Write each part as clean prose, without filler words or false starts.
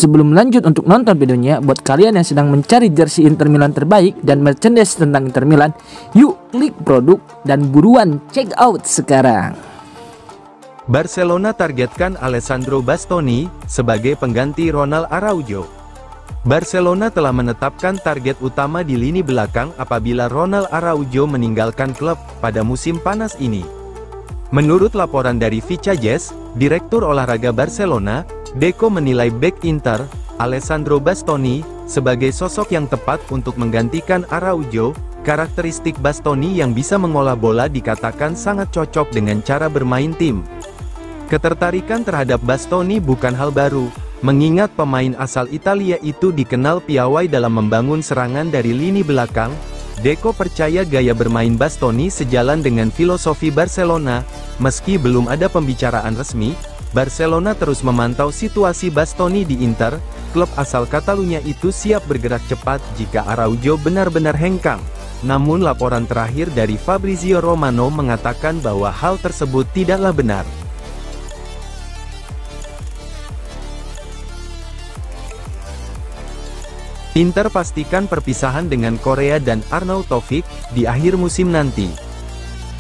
Sebelum lanjut untuk nonton videonya, buat kalian yang sedang mencari jersey Inter Milan terbaik dan merchandise tentang Inter Milan, yuk klik produk dan buruan check out sekarang. Barcelona targetkan Alessandro Bastoni sebagai pengganti Ronald Araujo. Barcelona telah menetapkan target utama di lini belakang apabila Ronald Araujo meninggalkan klub pada musim panas ini. Menurut laporan dari Ficha Jazz, Direktur Olahraga Barcelona, Deco menilai bek Inter, Alessandro Bastoni, sebagai sosok yang tepat untuk menggantikan Araujo. Karakteristik Bastoni yang bisa mengolah bola dikatakan sangat cocok dengan cara bermain tim. Ketertarikan terhadap Bastoni bukan hal baru, mengingat pemain asal Italia itu dikenal piawai dalam membangun serangan dari lini belakang. Deco percaya gaya bermain Bastoni sejalan dengan filosofi Barcelona. Meski belum ada pembicaraan resmi, Barcelona terus memantau situasi Bastoni di Inter. Klub asal Catalunya itu siap bergerak cepat jika Araujo benar-benar hengkang. Namun laporan terakhir dari Fabrizio Romano mengatakan bahwa hal tersebut tidaklah benar. Inter pastikan perpisahan dengan Korea dan Arnautovic di akhir musim nanti.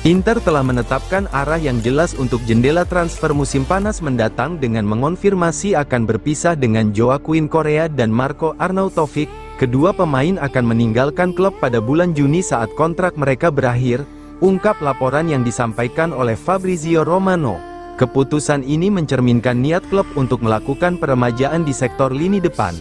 Inter telah menetapkan arah yang jelas untuk jendela transfer musim panas mendatang dengan mengonfirmasi akan berpisah dengan Joaquin Korea dan Marco Arnautovic. Kedua pemain akan meninggalkan klub pada bulan Juni saat kontrak mereka berakhir, ungkap laporan yang disampaikan oleh Fabrizio Romano. Keputusan ini mencerminkan niat klub untuk melakukan peremajaan di sektor lini depan.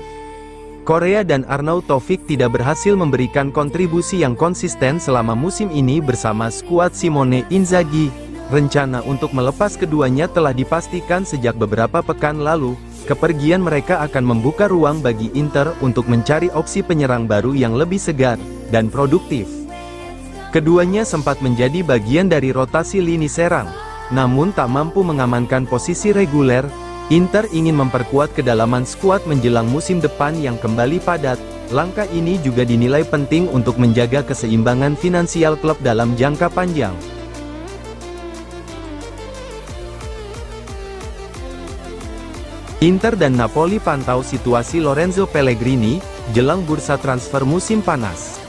Korea dan Arnautovic tidak berhasil memberikan kontribusi yang konsisten selama musim ini bersama skuad Simone Inzaghi. Rencana untuk melepas keduanya telah dipastikan sejak beberapa pekan lalu. Kepergian mereka akan membuka ruang bagi Inter untuk mencari opsi penyerang baru yang lebih segar dan produktif. Keduanya sempat menjadi bagian dari rotasi lini serang, namun tak mampu mengamankan posisi reguler. Inter ingin memperkuat kedalaman skuad menjelang musim depan yang kembali padat. Langkah ini juga dinilai penting untuk menjaga keseimbangan finansial klub dalam jangka panjang. Inter dan Napoli pantau situasi Lorenzo Pellegrini jelang bursa transfer musim panas.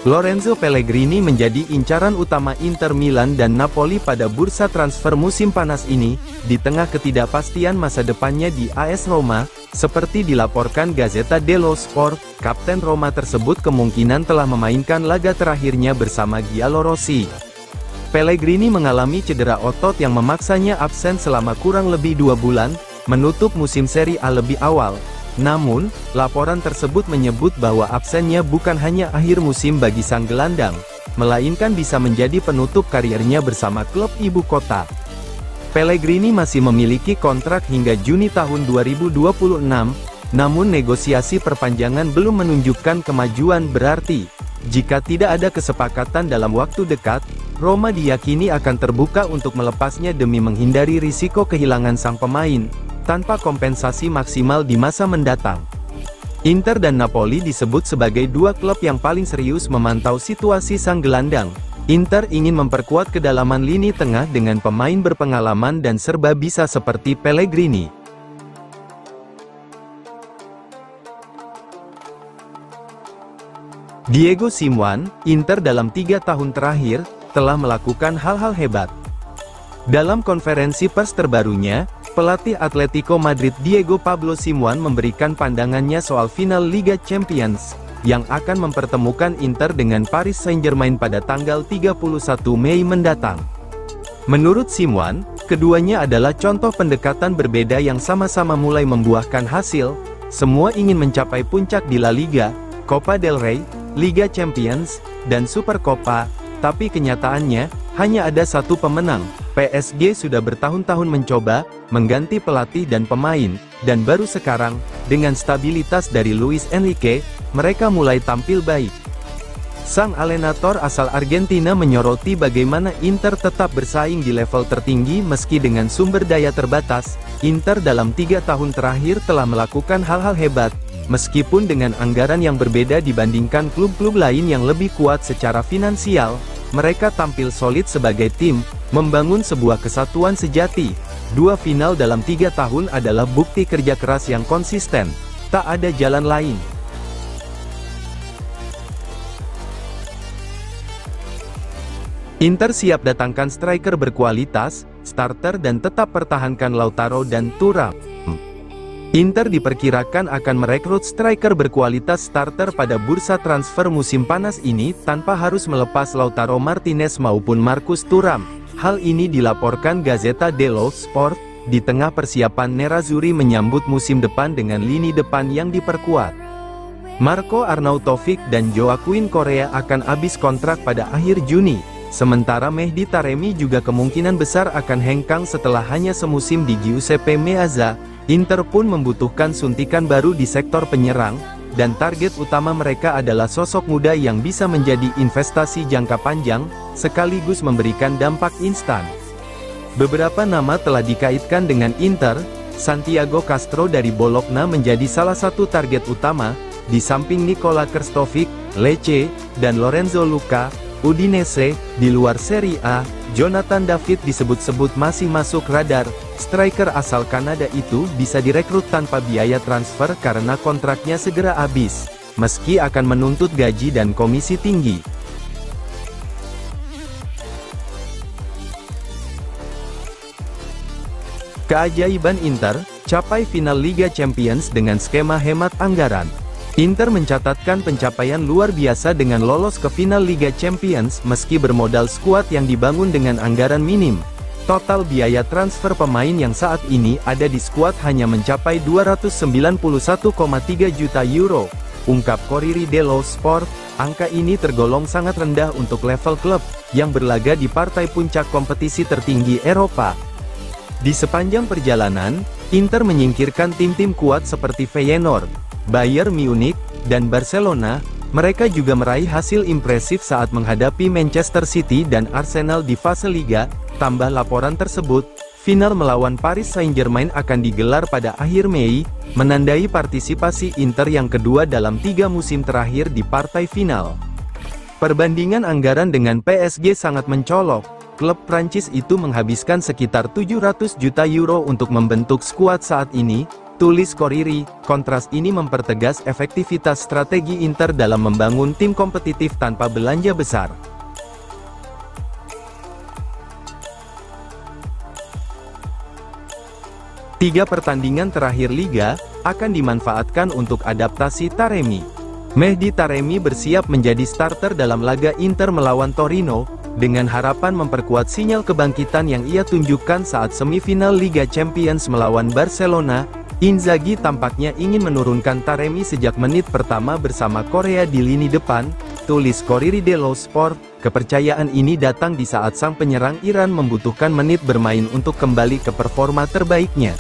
Lorenzo Pellegrini menjadi incaran utama Inter Milan dan Napoli pada bursa transfer musim panas ini, di tengah ketidakpastian masa depannya di AS Roma. Seperti dilaporkan Gazzetta dello Sport, kapten Roma tersebut kemungkinan telah memainkan laga terakhirnya bersama Giallorossi. Pellegrini mengalami cedera otot yang memaksanya absen selama kurang lebih 2 bulan, menutup musim Serie A lebih awal. Namun, laporan tersebut menyebut bahwa absennya bukan hanya akhir musim bagi sang gelandang, melainkan bisa menjadi penutup kariernya bersama klub ibu kota. Pellegrini masih memiliki kontrak hingga Juni tahun 2026, namun negosiasi perpanjangan belum menunjukkan kemajuan berarti. Jika tidak ada kesepakatan dalam waktu dekat, Roma diyakini akan terbuka untuk melepasnya demi menghindari risiko kehilangan sang pemain tanpa kompensasi maksimal di masa mendatang. Inter dan Napoli disebut sebagai dua klub yang paling serius memantau situasi sang gelandang. Inter ingin memperkuat kedalaman lini tengah dengan pemain berpengalaman dan serba bisa seperti Pellegrini. Diego Simeone, Inter dalam 3 tahun terakhir, telah melakukan hal-hal hebat. Dalam konferensi pers terbarunya, pelatih Atletico Madrid Diego Pablo Simeone memberikan pandangannya soal final Liga Champions, yang akan mempertemukan Inter dengan Paris Saint-Germain pada tanggal 31 Mei mendatang. Menurut Simeone, keduanya adalah contoh pendekatan berbeda yang sama-sama mulai membuahkan hasil. Semua ingin mencapai puncak di La Liga, Copa del Rey, Liga Champions, dan Supercopa, tapi kenyataannya, hanya ada satu pemenang. PSG sudah bertahun-tahun mencoba mengganti pelatih dan pemain, dan baru sekarang, dengan stabilitas dari Luis Enrique, mereka mulai tampil baik. Sang alenator asal Argentina menyoroti bagaimana Inter tetap bersaing di level tertinggi meski dengan sumber daya terbatas. Inter dalam 3 tahun terakhir telah melakukan hal-hal hebat, meskipun dengan anggaran yang berbeda dibandingkan klub-klub lain yang lebih kuat secara finansial. Mereka tampil solid sebagai tim, membangun sebuah kesatuan sejati. 2 final dalam 3 tahun adalah bukti kerja keras yang konsisten. Tak ada jalan lain. Inter siap datangkan striker berkualitas, starter dan tetap pertahankan Lautaro dan Thuram. Inter diperkirakan akan merekrut striker berkualitas starter pada bursa transfer musim panas ini tanpa harus melepas Lautaro Martinez maupun Marcus Thuram. Hal ini dilaporkan Gazzetta dello Sport, di tengah persiapan Nerazzurri menyambut musim depan dengan lini depan yang diperkuat. Marco Arnautovic dan Joaquin Correa akan habis kontrak pada akhir Juni, sementara Mehdi Taremi juga kemungkinan besar akan hengkang setelah hanya semusim di Giuseppe Meazza. Inter pun membutuhkan suntikan baru di sektor penyerang, dan target utama mereka adalah sosok muda yang bisa menjadi investasi jangka panjang, sekaligus memberikan dampak instan. Beberapa nama telah dikaitkan dengan Inter. Santiago Castro dari Bologna menjadi salah satu target utama, di samping Nikola Krstovic, Lecce, dan Lorenzo Luca, Udinese. Di luar Serie A, Jonathan David disebut-sebut masih masuk radar. Striker asal Kanada itu bisa direkrut tanpa biaya transfer karena kontraknya segera habis, meski akan menuntut gaji dan komisi tinggi. Keajaiban Inter, capai final Liga Champions dengan skema hemat anggaran. Inter mencatatkan pencapaian luar biasa dengan lolos ke final Liga Champions meski bermodal skuad yang dibangun dengan anggaran minim. Total biaya transfer pemain yang saat ini ada di skuad hanya mencapai 291,3 juta euro. Ungkap Corriere dello Sport, angka ini tergolong sangat rendah untuk level klub yang berlaga di partai puncak kompetisi tertinggi Eropa. Di sepanjang perjalanan, Inter menyingkirkan tim-tim kuat seperti Feyenoord, Bayern Munich, dan Barcelona. Mereka juga meraih hasil impresif saat menghadapi Manchester City dan Arsenal di fase Liga. Tambah laporan tersebut, final melawan Paris Saint-Germain akan digelar pada akhir Mei, menandai partisipasi Inter yang kedua dalam 3 musim terakhir di partai final. Perbandingan anggaran dengan PSG sangat mencolok. Klub Prancis itu menghabiskan sekitar 700 juta euro untuk membentuk skuad saat ini, tulis Corriere. Kontras ini mempertegas efektivitas strategi Inter dalam membangun tim kompetitif tanpa belanja besar. Tiga pertandingan terakhir Liga akan dimanfaatkan untuk adaptasi Taremi. Mehdi Taremi bersiap menjadi starter dalam laga Inter melawan Torino, dengan harapan memperkuat sinyal kebangkitan yang ia tunjukkan saat semifinal Liga Champions melawan Barcelona. Inzaghi tampaknya ingin menurunkan Taremi sejak menit pertama bersama Korea di lini depan, tulis Corriere dello Sport. Kepercayaan ini datang di saat sang penyerang Iran membutuhkan menit bermain untuk kembali ke performa terbaiknya.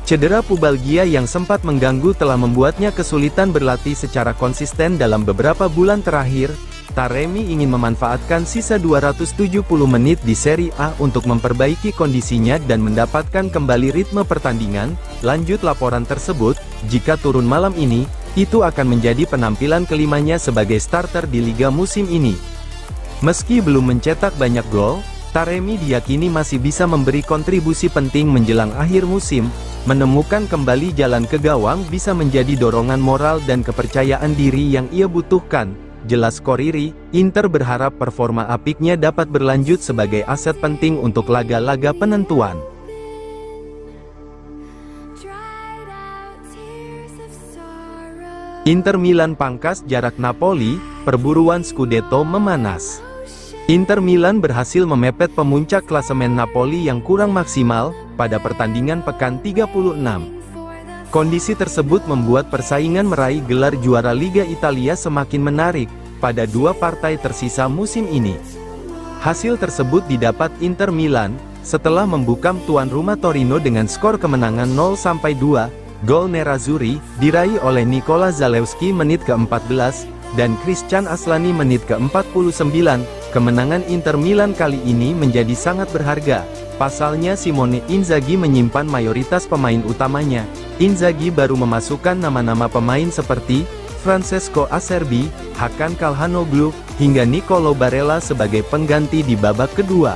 Cedera pubalgia yang sempat mengganggu telah membuatnya kesulitan berlatih secara konsisten dalam beberapa bulan terakhir. Taremi ingin memanfaatkan sisa 270 menit di Serie A untuk memperbaiki kondisinya dan mendapatkan kembali ritme pertandingan. Lanjut laporan tersebut, jika turun malam ini, itu akan menjadi penampilan kelimanya sebagai starter di Liga musim ini. Meski belum mencetak banyak gol, Taremi diyakini masih bisa memberi kontribusi penting menjelang akhir musim. Menemukan kembali jalan ke gawang bisa menjadi dorongan moral dan kepercayaan diri yang ia butuhkan, jelas Corriere. Inter berharap performa apiknya dapat berlanjut sebagai aset penting untuk laga-laga penentuan. Inter Milan pangkas jarak Napoli, perburuan Scudetto memanas. Inter Milan berhasil memepet pemuncak klasemen Napoli yang kurang maksimal pada pertandingan pekan 36. Kondisi tersebut membuat persaingan meraih gelar juara Liga Italia semakin menarik pada 2 partai tersisa musim ini. Hasil tersebut didapat Inter Milan setelah membungkam tuan rumah Torino dengan skor kemenangan 0-2. Gol Nerazzurri diraih oleh Nikola Zalewski menit ke-14 dan Christian Aslani menit ke-49. Kemenangan Inter Milan kali ini menjadi sangat berharga. Pasalnya Simone Inzaghi menyimpan mayoritas pemain utamanya. Inzaghi baru memasukkan nama-nama pemain seperti Francesco Acerbi, Hakan Calhanoglu, hingga Nicolo Barella sebagai pengganti di babak kedua.